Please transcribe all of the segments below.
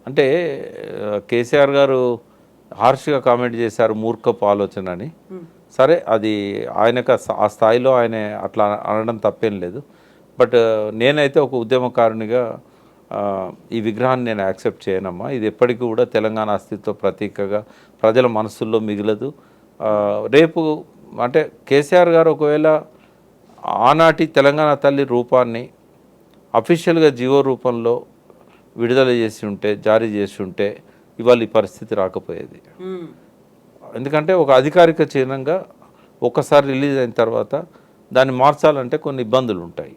అంటే కేసీఆర్ గారు హార్ష్గా కామెంట్ చేశారు, మూర్ఖపు ఆలోచన అని. సరే, అది ఆయనకు ఆ స్థాయిలో ఆయన అట్లా అనడం తప్పేం లేదు. బట్ నేనైతే ఒక ఉద్యమకారునిగా ఈ విగ్రహాన్ని నేను యాక్సెప్ట్ చేయనమ్మా. ఇది ఎప్పటికీ కూడా తెలంగాణ అస్తిత్వ ప్రతీకగా ప్రజల మనసుల్లో మిగలదు. రేపు అంటే కేసీఆర్ గారు ఒకవేళ ఆనాటి తెలంగాణ తల్లి రూపాన్ని అఫీషియల్గా జీవో రూపంలో విడుదల చేసి ఉంటే, జారీ చేసి ఉంటే ఇవాళ ఈ పరిస్థితి రాకపోయేది. ఎందుకంటే ఒక అధికారిక చిహ్నంగా ఒక్కసారి రిలీజ్ అయిన తర్వాత దాన్ని మార్చాలంటే కొన్ని ఇబ్బందులు ఉంటాయి,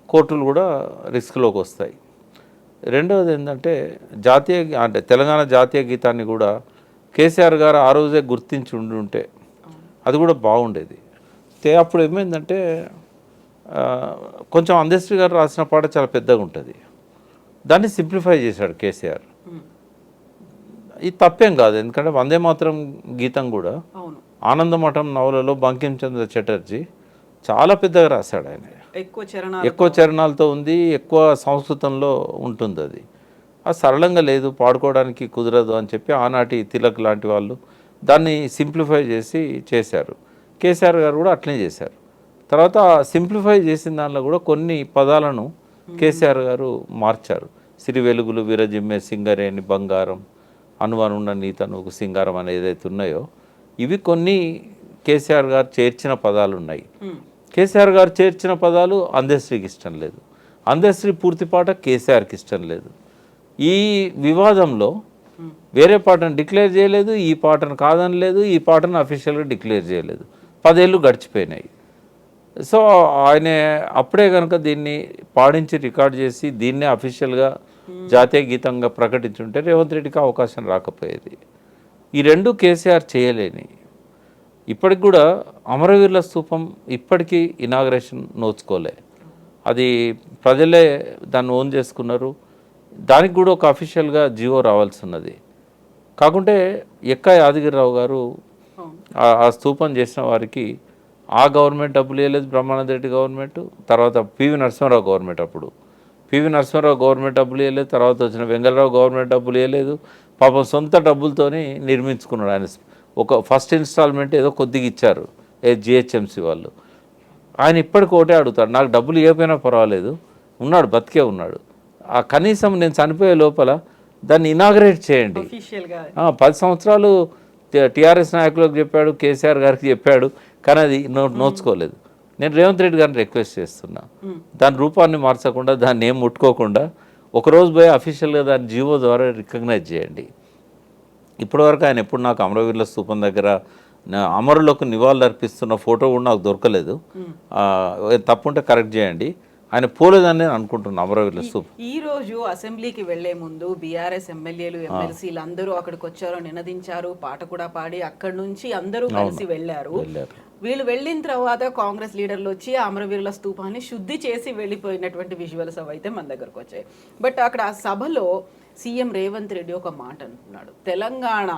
కోర్టులు కూడా రిస్క్లోకి వస్తాయి. రెండవది ఏంటంటే అంటే తెలంగాణ జాతీయ గీతాన్ని కూడా కేసీఆర్ గారు ఆ రోజే గుర్తించి ఉంటే అది కూడా బాగుండేది. అప్పుడు ఏమైందంటే కొంచెం అందశ్రీ గారు రాసిన పాట చాలా పెద్దగా ఉంటుంది, దాన్ని సింప్లిఫై చేశాడు కేసీఆర్. ఇది తప్పేం కాదు, ఎందుకంటే వందే మాతరం గీతం కూడా ఆనందమఠం నవలలో బంకించంద్ర చటర్జీ చాలా పెద్దగా రాశాడు. ఆయన ఎక్కువ చరణాలతో ఉంది, ఎక్కువ సంస్కృతంలో ఉంటుంది. అది సరళంగా లేదు, పాడుకోవడానికి కుదరదు అని చెప్పి ఆనాటి తిలక్ లాంటి వాళ్ళు దాన్ని సింప్లిఫై చేశారు. కేసీఆర్ గారు కూడా అట్లనే చేశారు. తర్వాత సింప్లిఫై చేసిన దానిలో కూడా కొన్ని పదాలను కేసీఆర్ గారు మార్చారు. సిరి వెలుగులు విరజిమ్మే సింగరేణి బంగారం, అనువనున్న నీతనుకు సింగారం అనేది ఏదైతే ఉన్నాయో ఇవి కొన్ని కేసీఆర్ గారు చేర్చిన పదాలు ఉన్నాయి. కేసీఆర్ గారు చేర్చిన పదాలు అందశ్రీకి ఇష్టం లేదు, అందశ్రీ పూర్తి పాట కేసీఆర్కి ఇష్టం లేదు. ఈ వివాదంలో వేరే పాటను డిక్లేర్ చేయలేదు, ఈ పాటను కాదనలేదు, ఈ పాటను అఫీషియల్గా డిక్లేర్ చేయలేదు. 10 ఏళ్ళు గడిచిపోయినాయి. సో ఆయన అప్పుడే కనుక దీన్ని పాడించి రికార్డ్ చేసి దీన్నే అఫీషియల్గా జాతీయ గీతంగా ప్రకటించుంటే రేవంత్ రెడ్డికి అవకాశం రాకపోయేది. ఈ రెండు కేసీఆర్ చేయలేని. ఇప్పటికి కూడా అమరవీరుల స్తూపం ఇప్పటికీ ఇనాగ్రేషన్ నోచుకోలే, అది ప్రజలే దాన్ని ఓన్ చేసుకున్నారు. దానికి కూడా ఒక అఫీషియల్గా జీవో రావాల్సి ఉన్నది. కాకుంటే ఎక్క యాదగిరిరావు గారు ఆ స్తూపం చేసిన వారికి ఆ గవర్నమెంట్ డబ్బులు ఇవ్వలేదు, బ్రహ్మానంద రెడ్డి గవర్నమెంట్, తర్వాత పివి నరసింహారావు గవర్నమెంట్, అప్పుడు పివి నరసింహారావు గవర్నమెంట్ డబ్బులు ఇవ్వలేదు, తర్వాత వచ్చిన వెంగళరావు గవర్నమెంట్ డబ్బులు ఇవ్వలేదు. పాపం సొంత డబ్బులతోని నిర్మించుకున్నాడు ఆయన. ఒక ఫస్ట్ ఇన్స్టాల్మెంట్ ఏదో కొద్దిగా ఇచ్చారు జిహెచ్ఎంసీ వాళ్ళు. ఆయన ఇప్పటికి ఒకటే అడుగుతాడు, నాకు డబ్బులు ఇవ్వకపోయినా పర్వాలేదు, ఉన్నాడు, బతికే ఉన్నాడు, ఆ కనీసం నేను చనిపోయే లోపల దాన్ని ఇనాగరేట్ చేయండి. 10 సంవత్సరాలు టీఆర్ఎస్ నాయకులకు చెప్పాడు, కేసీఆర్ గారికి చెప్పాడు, కానీ అది నోచుకోలేదు. నేను రేవంత్ రెడ్డి గారిని రిక్వెస్ట్ చేస్తున్నా, దాని రూపాన్ని మార్చకుండా, దాన్ని ఏం ముట్టుకోకుండా ఒకరోజు పోయి అఫీషియల్గా దాన్ని జీవో ద్వారా రికగ్నైజ్ చేయండి. ఇప్పటివరకు ఆయన ఎప్పుడు నాకు అమరవీరుల స్తూపం దగ్గర అమరులకు నివాళులు అర్పిస్తున్న ఫోటో కూడా నాకు దొరకలేదు. తప్పుంటే కరెక్ట్ చేయండి. ఆయన పోలేదని నేను అనుకుంటున్నాను అమరవీరుల స్తూపం. ఈ రోజు అసెంబ్లీకి వెళ్లే ముందు బీఆర్ఎస్ ఎమ్మెల్యేలు ఎమ్మెల్సీలు అందరూ అక్కడికి వచ్చారు, నినదించారు, పాట కూడా పాడి అక్కడి నుంచి అందరూ కలిసి వెళ్ళారు. వీళ్ళు వెళ్ళిన తర్వాత కాంగ్రెస్ లీడర్లు వచ్చి అమరవీరుల స్తూపాన్ని శుద్ధి చేసి వెళ్ళిపోయినటువంటి విజువల్స్ అయితే మన దగ్గరకు వచ్చాయి. బట్ అక్కడ ఆ సభలో సీఎం రేవంత్ రెడ్డి ఒక మాట అంటున్నాడు, తెలంగాణ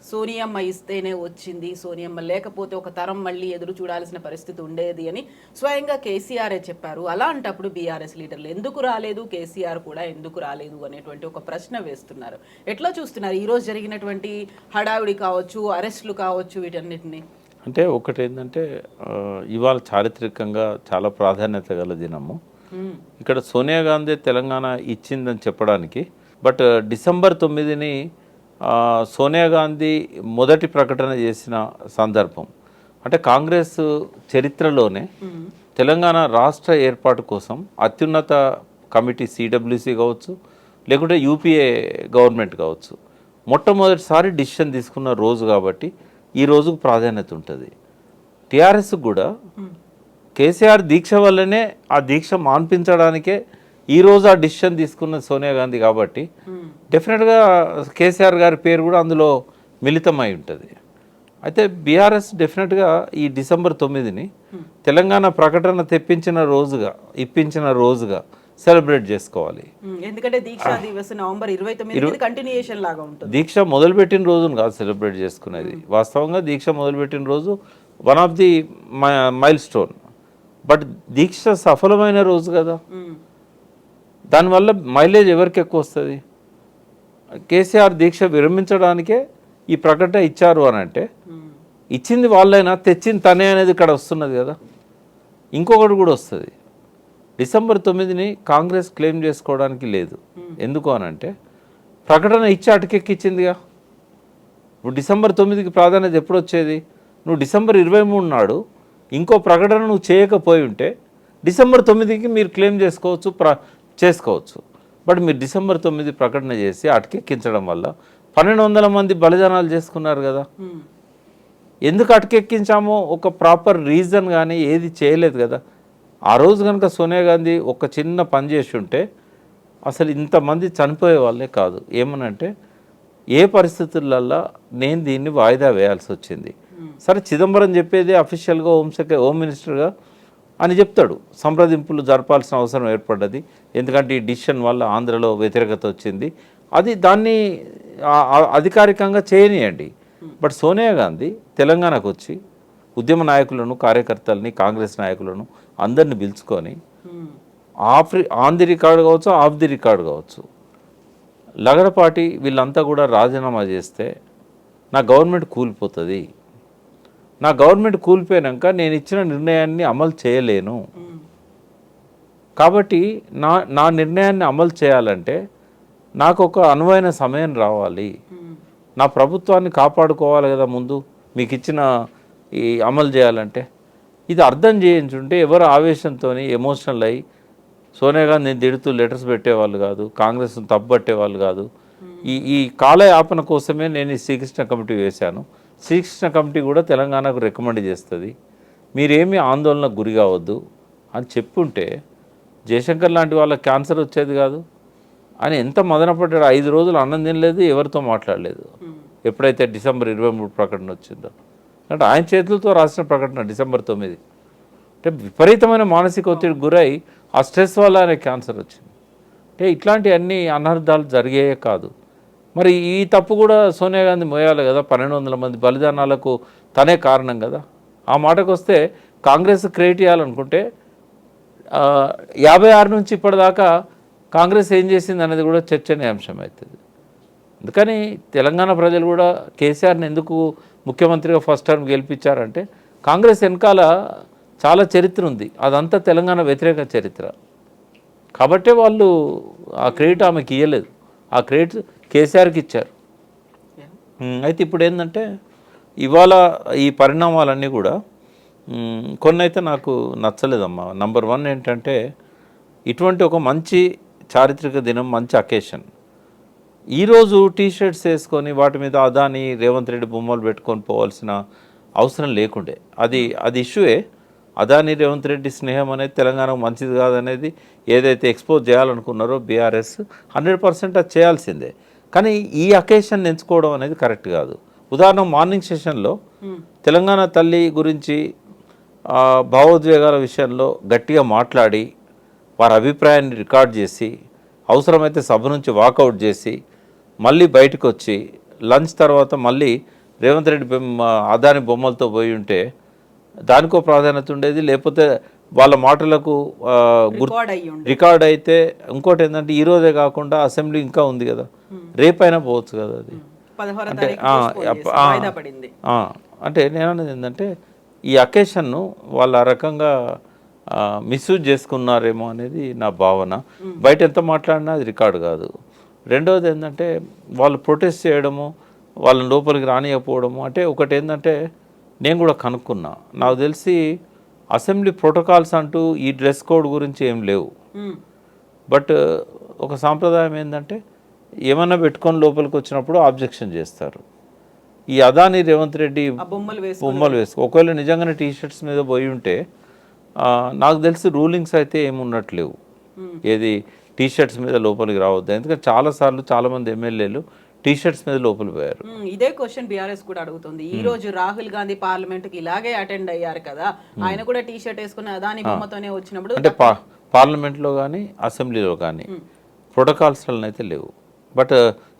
సోనియమ్మ ఇస్తేనే వచ్చింది, సోనియమ్మ లేకపోతే ఒక తరం మళ్ళీ ఎదురు చూడాల్సిన పరిస్థితి ఉండేది అని స్వయంగా కేసీఆరే చెప్పారు. అలాంటప్పుడు బీఆర్ఎస్ లీడర్లు ఎందుకు రాలేదు, కేసీఆర్ కూడా ఎందుకు రాలేదు అనేటువంటి ఒక ప్రశ్న వేస్తున్నారు. ఎట్లా చూస్తున్నారు ఈరోజు జరిగినటువంటి హడావిడి కావచ్చు, అరెస్టులు కావచ్చు, వీటన్నిటిని? అంటే ఒకటి ఏంటంటే ఇవాళ చారిత్రకంగా చాలా ప్రాధాన్యత గల దినము. ఇక్కడ సోనియా గాంధీ తెలంగాణ ఇచ్చిందని చెప్పడానికి, బట్ డిసెంబర్ 9ని సోనియా గాంధీ మొదటి ప్రకటన చేసిన సందర్భం. అంటే కాంగ్రెస్ చరిత్రలోనే తెలంగాణ రాష్ట్ర ఏర్పాటు కోసం అత్యున్నత కమిటీ సిడబ్ల్యూసి కావచ్చు, లేకుంటే యూపీఏ గవర్నమెంట్ కావచ్చు, మొట్టమొదటిసారి డిసిషన్ తీసుకున్న రోజు కాబట్టి ఈ రోజుకు ప్రాధాన్యత ఉంటుంది. టీఆర్ఎస్ కూడా కేసీఆర్ దీక్ష వల్లనే ఆ దీక్ష మాన్పించడానికే ఈరోజు ఆ డిసిషన్ తీసుకున్న సోనియా గాంధీ కాబట్టి డెఫినెట్గా కేసీఆర్ గారి పేరు కూడా అందులో మిళితమై ఉంటుంది. అయితే బీఆర్ఎస్ డెఫినెట్గా ఈ డిసెంబర్ 9ని తెలంగాణ ప్రకటన ఇప్పించిన రోజుగా సెలబ్రేట్ చేసుకోవాలి. ఎందుకంటే దీక్షా దివస్ నవంబర్ 29 కంటిన్యూయేషన్ లాగా ఉంటుంది. దీక్ష మొదలుపెట్టిన రోజును కాదు సెలబ్రేట్ చేసుకునేది. వాస్తవంగా దీక్ష మొదలుపెట్టిన రోజు one of the milestone, but దీక్ష సఫలమైన రోజు కదా. దానివల్ల మైలేజ్ ఎవరికి ఎక్కువ వస్తుంది? కేసీఆర్ దీక్ష విరమించడానికే ఈ ప్రకటన ఇచ్చారు అని అంటే ఇచ్చింది వాళ్ళైనా తెచ్చింది తనే అనేది ఇక్కడ వస్తున్నది కదా. ఇంకొకటి కూడా వస్తుంది, డిసెంబర్ 9ని కాంగ్రెస్ క్లెయిమ్ చేసుకోవడానికి లేదు. ఎందుకు అని అంటే ప్రకటన ఇచ్చి అటకెక్కిచ్చిందిగా. ఇప్పుడు డిసెంబర్ 9కి ప్రాధాన్యత ఎప్పుడు వచ్చేది? నువ్వు డిసెంబర్ 23 నాడు ఇంకో ప్రకటన నువ్వు చేయకపోయి ఉంటే డిసెంబర్ 9కి మీరు క్లెయిమ్ చేసుకోవచ్చు. బట్ మీరు డిసెంబర్ 9 ప్రకటన చేసి అటకెక్కించడం వల్ల 1200 మంది బలిదానాలు చేసుకున్నారు కదా. ఎందుకు అటకెక్కించామో ఒక ప్రాపర్ రీజన్ కానీ ఏది చేయలేదు కదా. ఆ రోజు కనుక సోనియా గాంధీ ఒక చిన్న పని చేసి ఉంటే అసలు ఇంతమంది చనిపోయే వాళ్ళే కాదు. ఏమనంటే ఏ పరిస్థితులల్లో నేను దీన్ని వాయిదా వేయాల్సి వచ్చింది. సరే చిదంబరం చెప్పేది అఫీషియల్గా హోమ్ మినిస్టర్గా అని చెప్తాడు, సంప్రదింపులు జరపాల్సిన అవసరం ఏర్పడ్డది ఎందుకంటే ఈ డిసిషన్ వల్ల ఆంధ్రలో వ్యతిరేకత వచ్చింది, అది దాన్ని అధికారికంగా చేయనియండి. బట్ సోనియా గాంధీ తెలంగాణకు వచ్చి ఉద్యమ నాయకులను, కార్యకర్తలని, కాంగ్రెస్ నాయకులను అందరిని పిలుచుకొని ఆన్ ది రికార్డ్ కావచ్చు, ఆఫ్ ది రికార్డ్ కావచ్చు, లగడపాటి వీళ్ళంతా కూడా రాజీనామా చేస్తే నా గవర్నమెంట్ కూలిపోతుంది, నా గవర్నమెంట్ కూలిపోయాక నేను ఇచ్చిన నిర్ణయాన్ని అమలు చేయలేను, కాబట్టి నా నిర్ణయాన్ని అమలు చేయాలంటే నాకు ఒక అనువైన సమయం రావాలి, నా ప్రభుత్వాన్ని కాపాడుకోవాలి కదా ముందు మీకు ఇచ్చిన ఈ అమలు చేయాలంటే. ఇది అర్థం చేయించుంటే ఎవరు ఆవేశంతో ఎమోషనల్ అయ్యి సోనియా గాంధీని తిడుతూ లెటర్స్ పెట్టేవాళ్ళు కాదు, కాంగ్రెస్ను తప్పుపట్టేవాళ్ళు కాదు. ఈ కాలయాపన కోసమే నేను ఈ శ్రీకృష్ణ కమిటీ వేశాను. శ్రీకృష్ణ కమిటీ కూడా తెలంగాణకు రికమెండ్ చేస్తుంది, మీరేమీ ఆందోళనకు గురి కావద్దు అని చెప్పుంటే జయశంకర్ లాంటి వాళ్ళకి క్యాన్సర్ వచ్చేది కాదు అని ఎంత మదనపడ్డాడు. 5 రోజులు అన్నం తినలేదు, ఎవరితో మాట్లాడలేదు. ఎప్పుడైతే డిసెంబర్ 23 ప్రకటన వచ్చిందో, అంటే ఆయన చేతులతో రాసిన ప్రకటన డిసెంబర్ 9. అంటే విపరీతమైన మానసిక ఒత్తిడికి గురై ఆ స్ట్రెస్ వల్ల ఆయన క్యాన్సర్ వచ్చింది. అంటే ఇట్లాంటి అన్ని అనర్థాలు జరిగాయే కాదు. మరి ఈ తప్పు కూడా సోనియా గాంధీ మోయాలి కదా. 1200 మంది బలిదానాలకు తనే కారణం కదా. ఆ మాటకు వస్తే కాంగ్రెస్ క్రియేట్ చేయాలనుకుంటే 56 నుంచి ఇప్పటిదాకా కాంగ్రెస్ ఏం చేసింది అనేది కూడా చర్చనీయాంశం అవుతుంది. అందుకని తెలంగాణ ప్రజలు కూడా కేసీఆర్ని ఎందుకు ముఖ్యమంత్రిగా ఫస్ట్ టర్మ్ గెలిపించారంటే కాంగ్రెస్ వెనకాల చాలా చరిత్ర ఉంది, అదంతా తెలంగాణ వ్యతిరేక చరిత్ర కాబట్టే వాళ్ళు ఆ క్రెడిట్ ఆమెకి ఇవ్వలేదు, ఆ క్రెడిట్ కేసీఆర్కి ఇచ్చారు. అయితే ఇప్పుడు ఏంటంటే ఇవాళ ఈ పరిణామాలన్నీ కూడా కొన్ని అయితే నాకు నచ్చలేదమ్మా. నంబర్ 1 ఏంటంటే ఇటువంటి ఒక మంచి చారిత్రక దినం, మంచి అకేషన్, ఈరోజు టీషర్ట్స్ వేసుకొని వాటి మీద అదాని రేవంత్ రెడ్డి బొమ్మలు పెట్టుకొని పోవాల్సిన అవసరం లేకుండే. అది ఇష్యూయే. అదాని రేవంత్ రెడ్డి స్నేహం అనేది తెలంగాణకు మంచిది కాదనేది ఏదైతే ఎక్స్పోజ్ చేయాలనుకున్నారో బీఆర్ఎస్ 100% అది చేయాల్సిందే. కానీ ఈ అకేషన్ ఎంచుకోవడం అనేది కరెక్ట్ కాదు. ఉదాహరణ మార్నింగ్ సెషన్లో తెలంగాణ తల్లి గురించి భావోద్వేగాల విషయంలో గట్టిగా మాట్లాడి వారి అభిప్రాయాన్ని రికార్డ్ చేసి అవసరమైతే సభ నుంచి వాకౌట్ చేసి మళ్ళీ బయటకు వచ్చి లంచ్ తర్వాత మళ్ళీ రేవంత్ రెడ్డి అదాని బొమ్మలతో పోయి ఉంటే దానికో ప్రాధాన్యత ఉండేది. లేకపోతే వాళ్ళ మాటలకు రికార్డ్ అయితే ఇంకోటి ఏంటంటే ఈరోజే కాకుండా అసెంబ్లీ ఇంకా ఉంది కదా, రేపైనా పోవచ్చు కదా. అది అంటే నేననేది ఏంటంటే ఈ అకేషన్ను వాళ్ళు ఆ రకంగా మిస్యూజ్ చేసుకున్నారేమో అనేది నా భావన. బయట ఎంత మాట్లాడినా అది రికార్డు కాదు. రెండవది ఏంటంటే వాళ్ళు ప్రొటెస్ట్ చేయడము, వాళ్ళని లోపలికి రానియకపోవడము. అంటే ఒకటి ఏంటంటే నేను కూడా కనుక్కున్నా, నాకు తెలిసి అసెంబ్లీ ప్రోటోకాల్స్ అంటూ ఈ డ్రెస్ కోడ్ గురించి ఏం లేవు. బట్ ఒక సాంప్రదాయం ఏంటంటే ఏమన్నా పెట్టుకొని లోపలికి వచ్చినప్పుడు ఆబ్జెక్షన్ చేస్తారు. ఈ అదాని రేవంత్ రెడ్డి బొమ్మలు వేసుకో ఒకవేళ నిజంగానే టీషర్ట్స్ మీద పోయి ఉంటే నాకు తెలిసి రూలింగ్స్ అయితే ఏమున్నట్లేవు, ఏది టీషర్ట్స్ మీద లోపలికి రావద్దు. ఎందుకంటే చాలాసార్లు చాలామంది ఎమ్మెల్యేలు టీషర్ట్స్ మీద లోపలికి పోయారు. ఇదే క్వశ్చన్ బీఆర్ఎస్ కూడా అడుగుతుంది. ఈ రోజు రాహుల్ గాంధీ పార్లమెంట్ కి ఇలాగే అటెండ్ అయ్యారు కదా, ఆయన కూడా టీషర్ట్ వేసుకుని అదాని బొమ్మతోనే వచ్చినప్పుడు అంటే పార్లమెంట్లో కానీ అసెంబ్లీలో కానీ ప్రోటోకాల్స్ అయితే లేవు. బట్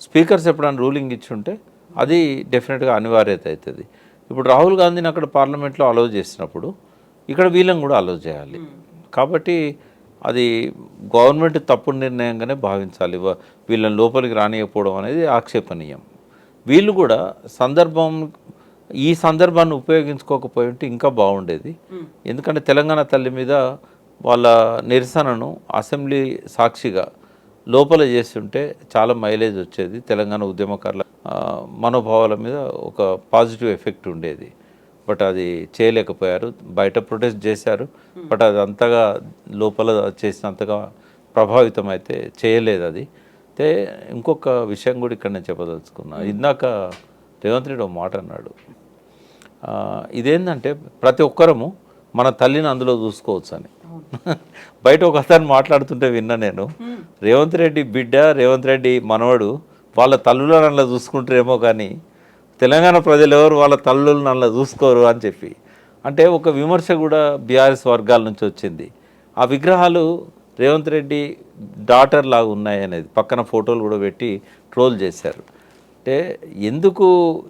స్పీకర్స్ ఎప్పుడైనా రూలింగ్ ఇచ్చుంటే అది డెఫినెట్గా అనివార్యత అవుతుంది. ఇప్పుడు రాహుల్ గాంధీని అక్కడ పార్లమెంట్లో అలౌ చేసినప్పుడు ఇక్కడ వీళ్ళని కూడా అలౌ చేయాలి. కాబట్టి అది గవర్నమెంట్ తప్పుడు నిర్ణయంగానే భావించాలి. వీళ్ళని లోపలికి రానియకపోవడం అనేది ఆక్షేపణీయం. వీళ్ళు కూడా ఈ సందర్భాన్ని ఉపయోగించుకోకపోయి ఉంటే ఇంకా బాగుండేది. ఎందుకంటే తెలంగాణ తల్లి మీద వాళ్ళ నిరసనను అసెంబ్లీ సాక్షిగా లోపల చేస్తుంటే చాలా మైలేజ్ వచ్చేది. తెలంగాణ ఉద్యమకారుల మనోభావాల మీద ఒక పాజిటివ్ ఎఫెక్ట్ ఉండేది. బట్ అది చేయలేకపోయారు. బయట ప్రొటెస్ట్ చేశారు, బట్ అది అంతగా లోపల చేసినంతగా ప్రభావితం అయితే చేయలేదు. అది అయితే ఇంకొక విషయం కూడా ఇక్కడ నేను చెప్పదలుచుకున్నా. ఇందాక రేవంత్ రెడ్డి ఒక మాట అన్నాడు, ఇదేంటంటే ప్రతి ఒక్కరము మన తల్లిని అందులో చూసుకోవచ్చు అని. బయట ఒక అతను మాట్లాడుతుంటే విన్నా నేను, రేవంత్ రెడ్డి బిడ్డ, రేవంత్ రెడ్డి మనవడు వాళ్ళ తల్లులను అందులో చూసుకుంటారేమో కానీ తెలంగాణ ప్రజలు ఎవరు వాళ్ళ తల్లులను అందులో చూసుకోరు అని చెప్పి. అంటే ఒక విమర్శ కూడా బీఆర్ఎస్ వర్గాల నుంచి వచ్చింది. ఆ విగ్రహాలు రేవంత్ రెడ్డి డాటర్ లాగా ఉన్నాయి అనేది పక్కన ఫోటోలు కూడా పెట్టి ట్రోల్ చేశారు. అంటే ఎందుకు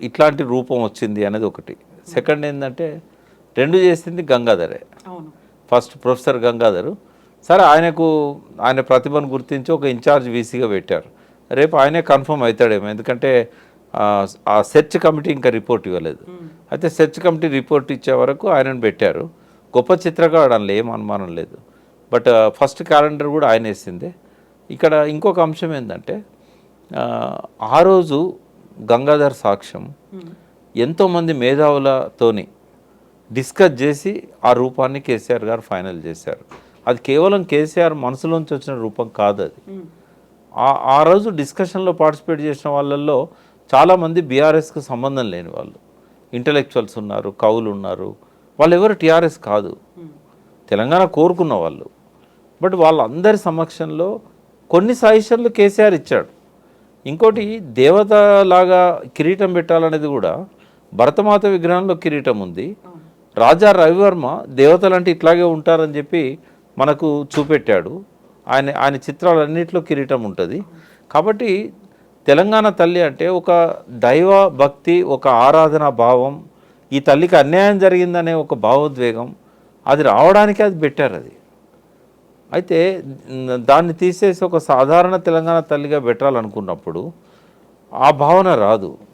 ఇట్లాంటి రూపం వచ్చింది అనేది ఒకటి. సెకండ్ ఏంటంటే రెండు చేసింది గంగాధరే. First professor Gangadhar. సరే, ఆయన ప్రతిభను గుర్తించి ఒక ఇన్ఛార్జ్ వీసీగా పెట్టారు. రేపు ఆయనే కన్ఫర్మ్ అవుతాడేమో, ఎందుకంటే ఆ సెర్చ్ కమిటీ ఇంకా రిపోర్ట్ ఇవ్వలేదు. అయితే సెర్చ్ కమిటీ రిపోర్ట్ ఇచ్చే వరకు ఆయనను పెట్టారు. గొప్ప చిత్రకారుడు, అందులో ఏం అనుమానం లేదు. బట్ ఫస్ట్ క్యాలెండర్ కూడా ఆయన వేసిందే. ఇక్కడ ఇంకొక అంశం ఏంటంటే ఆ రోజు గంగాధర్ సాక్ష్యం ఎంతోమంది మేధావులతోని డిస్కస్ చేసి ఆ రూపాన్ని కేసీఆర్ గారు ఫైనల్ చేశారు. అది కేవలం కేసీఆర్ మనసులోంచి వచ్చిన రూపం కాదు. అది ఆ రోజు డిస్కషన్లో పార్టిసిపేట్ చేసిన వాళ్ళల్లో చాలామంది బీఆర్ఎస్కి సంబంధం లేని వాళ్ళు, ఇంటలెక్చువల్స్ ఉన్నారు, కవులు ఉన్నారు. వాళ్ళు ఎవరు టీఆర్ఎస్ కాదు, తెలంగాణ కోరుకున్న వాళ్ళు. బట్ వాళ్ళందరి సమక్షంలో కొన్ని సజెషన్లు కేసీఆర్ ఇచ్చాడు. ఇంకోటి, దేవతలాగా కిరీటం పెట్టాలనేది కూడా భరతమాత విగ్రహంలో కిరీటం ఉంది. రాజా రవివర్మ దేవతలంటే ఇట్లాగే ఉంటారని చెప్పి మనకు చూపెట్టాడు. ఆయన చిత్రాలన్నింటిలో కిరీటం ఉంటుంది. కాబట్టి తెలంగాణ తల్లి అంటే ఒక దైవ భక్తి, ఒక ఆరాధన భావం, ఈ తల్లికి అన్యాయం జరిగిందనే ఒక భావోద్వేగం, అది రావడానికి అది పెట్టారు. అది అయితే దాన్ని తీసేసి ఒక సాధారణ తెలంగాణ తల్లిగా పెట్టాలనుకున్నప్పుడు ఆ భావన రాదు.